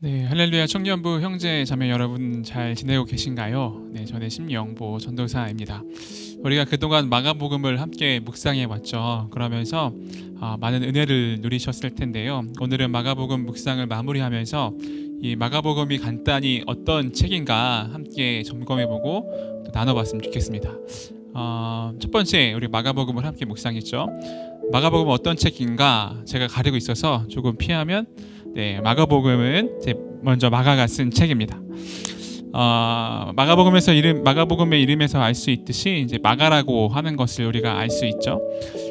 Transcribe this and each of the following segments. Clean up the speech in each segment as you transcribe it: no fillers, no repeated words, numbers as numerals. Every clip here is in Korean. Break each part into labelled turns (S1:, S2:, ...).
S1: 네, 할렐루야 청년부 형제 자매 여러분 잘 지내고 계신가요? 네, 저는 심영보 전도사입니다. 우리가 그동안 마가복음을 함께 묵상해 왔죠. 그러면서 많은 은혜를 누리셨을 텐데요. 오늘은 마가복음 묵상을 마무리하면서 이 마가복음이 간단히 어떤 책인가 함께 점검해보고 또 나눠봤으면 좋겠습니다. 첫 번째 우리 마가복음을 함께 묵상했죠. 마가복음은 어떤 책인가 제가 가리고 있어서 조금 피하면 마가복음은 먼저 마가가 쓴 책입니다. 마가복음의 이름에서 알 수 있듯이 이제 마가라고 하는 것을 우리가 알 수 있죠.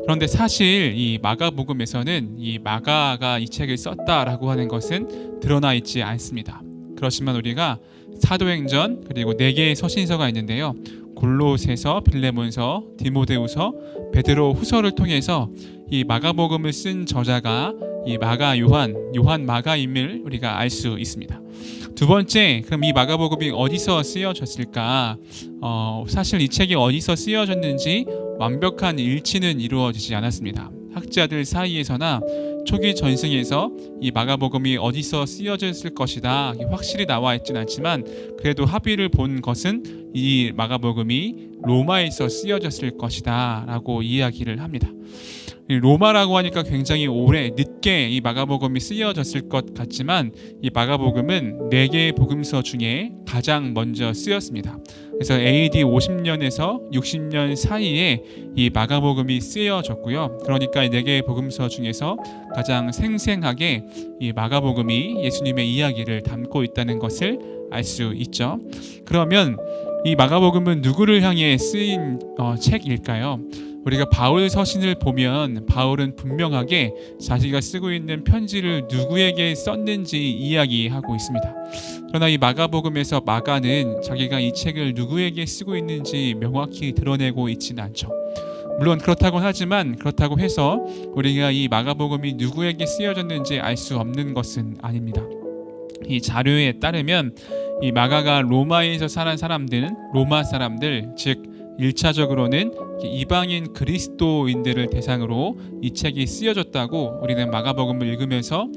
S1: 그런데 사실 이 마가복음에서는 이 마가가 이 책을 썼다라고 하는 것은 드러나 있지 않습니다. 그렇지만 우리가 사도행전 그리고 4개의 서신서가 있는데요. 골로새서, 빌레몬서, 디모데후서, 베드로 후서를 통해서 이 마가복음을 쓴 저자가 이 요한 마가임을 우리가 알 수 있습니다. 두 번째, 그럼 이 마가복음이 어디서 쓰여졌을까? 사실 이 책이 어디서 쓰여졌는지 완벽한 일치는 이루어지지 않았습니다. 학자들 사이에서나 초기 전승에서 이 마가복음이 어디서 쓰여졌을 것이다 확실히 나와 있지는 않지만 그래도 합의를 본 것은 이 마가복음이 로마에서 쓰여졌을 것이다 라고 이야기를 합니다. 로마라고 하니까 굉장히 늦게 이 마가복음이 쓰여졌을 것 같지만 이 마가복음은 4개의 복음서 중에 가장 먼저 쓰였습니다. 그래서 AD 50년에서 60년 사이에 이 마가복음이 쓰여졌고요. 그러니까 4개의 복음서 중에서 가장 생생하게 이 마가복음이 예수님의 이야기를 담고 있다는 것을 알 수 있죠. 그러면 이 마가복음은 누구를 향해 쓰인 책일까요? 우리가 바울 서신을 보면 바울은 분명하게 자기가 쓰고 있는 편지를 누구에게 썼는지 이야기하고 있습니다. 그러나 이 마가복음에서 마가는 자기가 이 책을 누구에게 쓰고 있는지 명확히 드러내고 있지는 않죠. 물론 그렇다고 하지만 그렇다고 해서 우리가 이 마가복음이 누구에게 쓰여졌는지 알 수 없는 것은 아닙니다. 이 자료에 따르면 이 마가가 로마에서 사는 사람들은 로마 사람들, 즉 1차적으로는 이방인 그리스도인들을 대상으로 이 책이 쓰여졌다고 우리는 마가복음을 읽으면서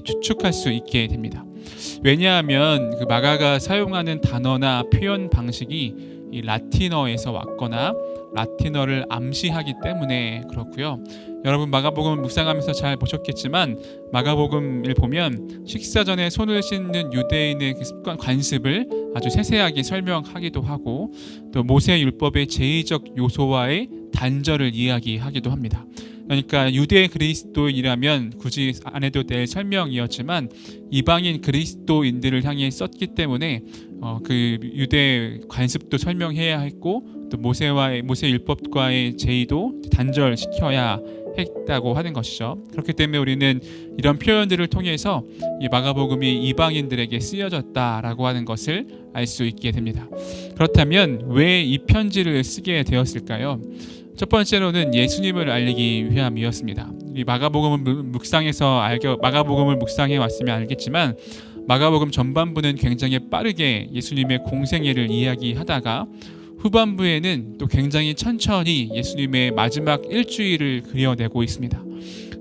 S1: 추측할 수 있게 됩니다. 왜냐하면 그 마가가 사용하는 단어나 표현 방식이 이 라틴어에서 왔거나 라틴어를 암시하기 때문에 그렇고요. 여러분 마가복음을 묵상하면서 잘 보셨겠지만 마가복음을 보면 식사 전에 손을 씻는 유대인의 그 습관 관습을 아주 세세하게 설명하기도 하고 또 모세 율법의 제의적 요소와의 단절을 이야기하기도 합니다. 그러니까 유대 그리스도인이라면 굳이 안 해도 될 설명이었지만 이방인 그리스도인들을 향해 썼기 때문에 그 유대 관습도 설명해야 했고 또 모세 율법과의 제의도 단절시켜야 했다고 하는 것이죠. 그렇기 때문에 우리는 이런 표현들을 통해서 이 마가복음이 이방인들에게 쓰여졌다라고 하는 것을 알 수 있게 됩니다. 그렇다면 왜 이 편지를 쓰게 되었을까요? 첫 번째로는 예수님을 알리기 위함이었습니다. 이 마가복음을 묵상해 왔으면 알겠지만 마가복음 전반부는 굉장히 빠르게 예수님의 공생애를 이야기하다가 후반부에는 또 굉장히 천천히 예수님의 마지막 일주일을 그려내고 있습니다.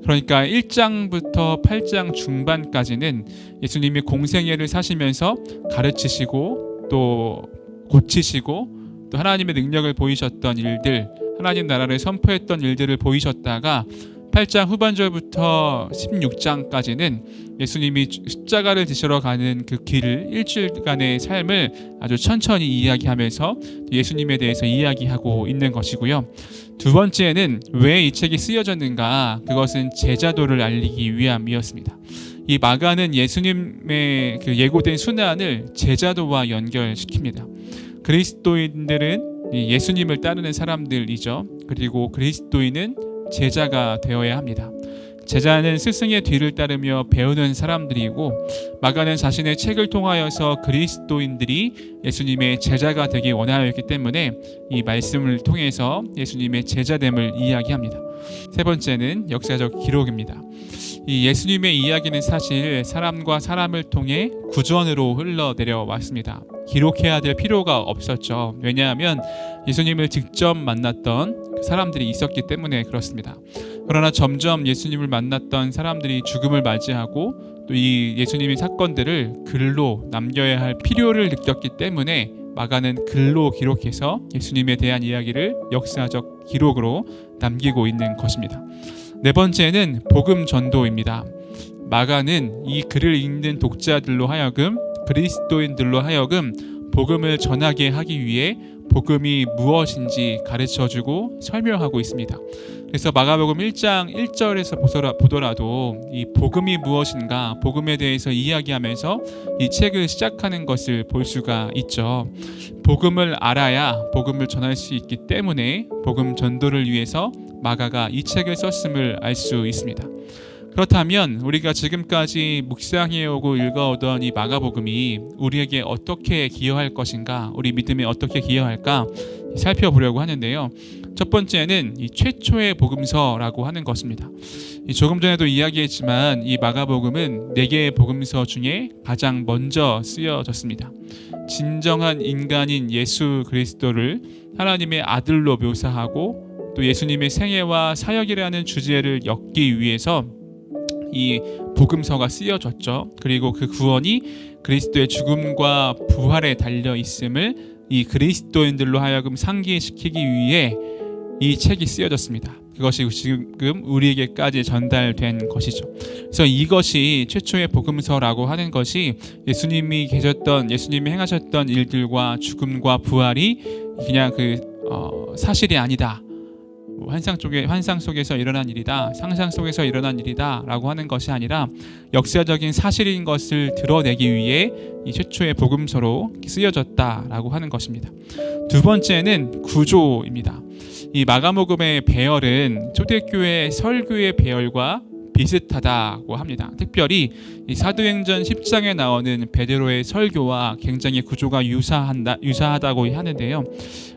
S1: 그러니까 1장부터 8장 중반까지는 예수님이 공생애를 사시면서 가르치시고 또 고치시고 또 하나님의 능력을 보이셨던 일들, 하나님 나라를 선포했던 일들을 보이셨다가 8장 후반절부터 16장까지는 예수님이 십자가를 지시러 가는 그 길을 일주일간의 삶을 아주 천천히 이야기하면서 예수님에 대해서 이야기하고 있는 것이고요. 두 번째는 왜 이 책이 쓰여졌는가? 그것은 제자도를 알리기 위함이었습니다. 이 마가는 예수님의 그 예고된 순환을 제자도와 연결시킵니다. 그리스도인들은 예수님을 따르는 사람들이죠. 그리고 그리스도인은 제자가 되어야 합니다. 제자는 스승의 뒤를 따르며 배우는 사람들이고 마가는 자신의 책을 통하여서 그리스도인들이 예수님의 제자가 되기 원하였기 때문에 이 말씀을 통해서 예수님의 제자됨을 이야기합니다. 세 번째는 역사적 기록입니다. 이 예수님의 이야기는 사실 사람과 사람을 통해 구전으로 흘러내려왔습니다. 기록해야 될 필요가 없었죠. 왜냐하면 예수님을 직접 만났던 사람들이 있었기 때문에 그렇습니다. 그러나 점점 예수님을 만났던 사람들이 죽음을 맞이하고 또 또 이 예수님의 사건들을 글로 남겨야 할 필요를 느꼈기 때문에 마가는 글로 기록해서 예수님에 대한 이야기를 역사적 기록으로 남기고 있는 것입니다. 네 번째는 복음 전도입니다. 마가는 이 글을 읽는 독자들로 하여금, 그리스도인들로 하여금 복음을 전하게 하기 위해 복음이 무엇인지 가르쳐주고 설명하고 있습니다. 그래서 마가복음 1장 1절에서 보더라도 이 복음이 무엇인가, 복음에 대해서 이야기하면서 이 책을 시작하는 것을 볼 수가 있죠. 복음을 알아야 복음을 전할 수 있기 때문에 복음 전도를 위해서 마가가 이 책을 썼음을 알 수 있습니다. 그렇다면 우리가 지금까지 묵상해오고 읽어오던 이 마가복음이 우리에게 어떻게 기여할 것인가, 우리 믿음에 어떻게 기여할까 살펴보려고 하는데요. 첫 번째는 이 최초의 복음서라고 하는 것입니다. 조금 전에도 이야기했지만 이 마가복음은 4개의 복음서 중에 가장 먼저 쓰여졌습니다. 진정한 인간인 예수 그리스도를 하나님의 아들로 묘사하고 또 예수님의 생애와 사역이라는 주제를 엮기 위해서 이 복음서가 쓰여졌죠. 그리고 그 구원이 그리스도의 죽음과 부활에 달려 있음을 이 그리스도인들로 하여금 상기시키기 위해 이 책이 쓰여졌습니다. 그것이 지금 우리에게까지 전달된 것이죠. 그래서 이것이 최초의 복음서라고 하는 것이 예수님이 행하셨던 일들과 죽음과 부활이 그냥 사실이 아니다. 환상 속에서 일어난 일이다, 상상 속에서 일어난 일이다 라고 하는 것이 아니라 역사적인 사실인 것을 드러내기 위해 이 최초의 복음서로 쓰여졌다라고 하는 것입니다. 두 번째는 구조입니다. 이 마가복음의 배열은 초대교회 설교의 배열과 비슷하다고 합니다. 특별히 이 사도행전 10장에 나오는 베드로의 설교와 굉장히 구조가 유사하다고 하는데요.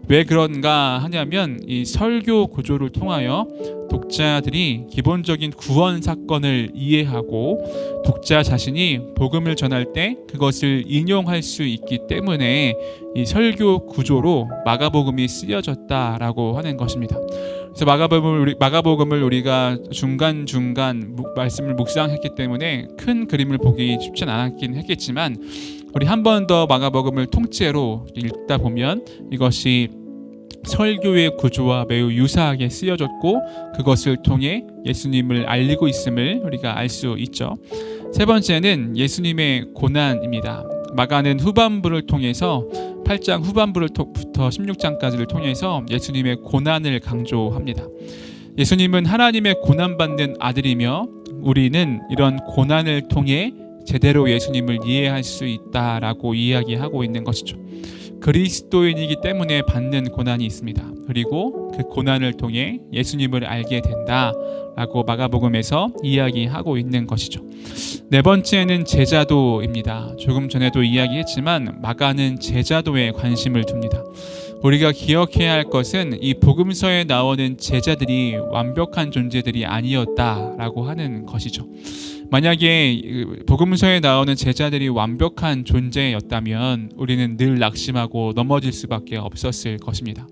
S1: 왜 그런가 하냐면 이 설교 구조를 통하여 독자들이 기본적인 구원 사건을 이해하고 독자 자신이 복음을 전할 때 그것을 인용할 수 있기 때문에 이 설교 구조로 마가복음이 쓰여졌다라고 하는 것입니다. 그래서 마가복음을 우리가 중간중간 말씀을 묵상했기 때문에 큰 그림을 보기 쉽진 않았긴 했겠지만 우리 한 번 더 마가복음을 통째로 읽다 보면 이것이 설교의 구조와 매우 유사하게 쓰여졌고 그것을 통해 예수님을 알리고 있음을 우리가 알 수 있죠. 세 번째는 예수님의 고난입니다. 마가는 후반부를 통해서 8장 후반부부터 16장까지를 통해서 예수님의 고난을 강조합니다. 예수님은 하나님의 고난받는 아들이며 우리는 이런 고난을 통해 제대로 예수님을 이해할 수 있다라고 이야기하고 있는 것이죠. 그리스도인이기 때문에 받는 고난이 있습니다. 그리고 그 고난을 통해 예수님을 알게 된다라고 마가복음에서 이야기하고 있는 것이죠. 네 번째는 제자도입니다. 조금 전에도 이야기했지만 마가는 제자도에 관심을 둡니다. 우리가 기억해야 할 것은 이 복음서에 나오는 제자들이 완벽한 존재들이 아니었다라고 하는 것이죠. 만약에 복음서에 나오는 제자들이 완벽한 존재였다면 우리는 늘 낙심하고 넘어질 수밖에 없었을 것입니다.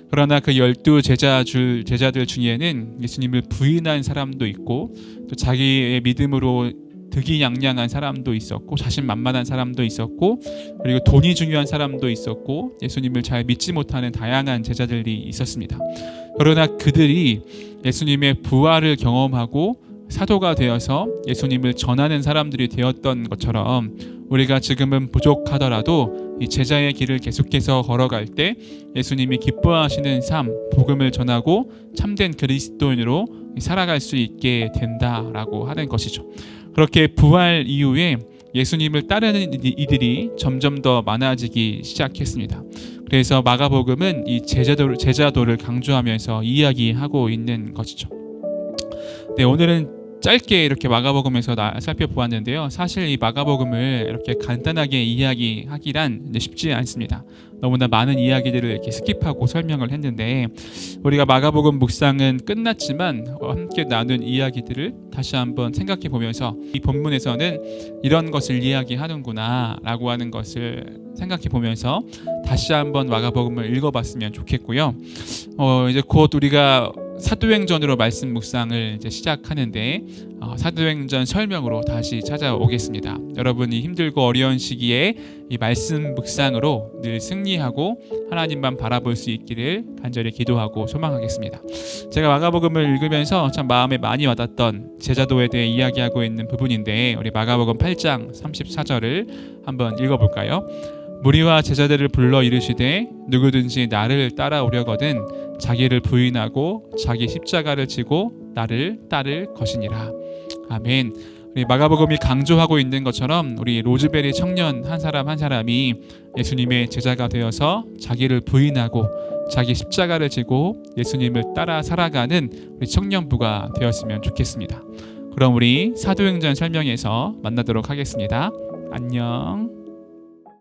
S1: 그러나 그 12제자들 중에는 예수님을 부인한 사람도 있고 또 자기의 믿음으로 득이양양한 사람도 있었고 자신만만한 사람도 있었고 그리고 돈이 중요한 사람도 있었고 예수님을 잘 믿지 못하는 다양한 제자들이 있었습니다. 그러나 그들이 예수님의 부활을 경험하고 사도가 되어서 예수님을 전하는 사람들이 되었던 것처럼 우리가 지금은 부족하더라도 이 제자의 길을 계속해서 걸어갈 때 예수님이 기뻐하시는 삶, 복음을 전하고 참된 그리스도인으로 살아갈 수 있게 된다라고 하는 것이죠. 그렇게 부활 이후에 예수님을 따르는 이들이 점점 더 많아지기 시작했습니다. 그래서 마가복음은 이 제자도를 강조하면서 이야기하고 있는 것이죠. 네, 오늘은 짧게 이렇게 마가복음에서 살펴보았는데요. 사실 이 마가복음을 이렇게 간단하게 이야기하기란 쉽지 않습니다. 너무나 많은 이야기들을 이렇게 스킵하고 설명을 했는데 우리가 마가복음 묵상은 끝났지만 함께 나눈 이야기들을 다시 한번 생각해 보면서 이 본문에서는 이런 것을 이야기하는구나 라고 하는 것을 생각해 보면서 다시 한번 마가복음을 읽어봤으면 좋겠고요. 이제 곧 우리가 사도행전으로 말씀 묵상을 이제 시작하는데 사도행전 설명으로 다시 찾아오겠습니다. 여러분이 힘들고 어려운 시기에 이 말씀 묵상으로 늘 승리하고 하나님만 바라볼 수 있기를 간절히 기도하고 소망하겠습니다. 제가 마가복음을 읽으면서 참 마음에 많이 와닿던 제자도에 대해 이야기하고 있는 부분인데 우리 마가복음 8장 34절을 한번 읽어볼까요? 무리와 제자들을 불러 이르시되 누구든지 나를 따라오려거든 자기를 부인하고 자기 십자가를 지고 나를 따를 것이니라. 아멘. 우리 마가복음이 강조하고 있는 것처럼 우리 로즈베리 청년 한 사람 한 사람이 예수님의 제자가 되어서 자기를 부인하고 자기 십자가를 지고 예수님을 따라 살아가는 우리 청년부가 되었으면 좋겠습니다. 그럼 우리 사도행전 설명에서 만나도록 하겠습니다. 안녕.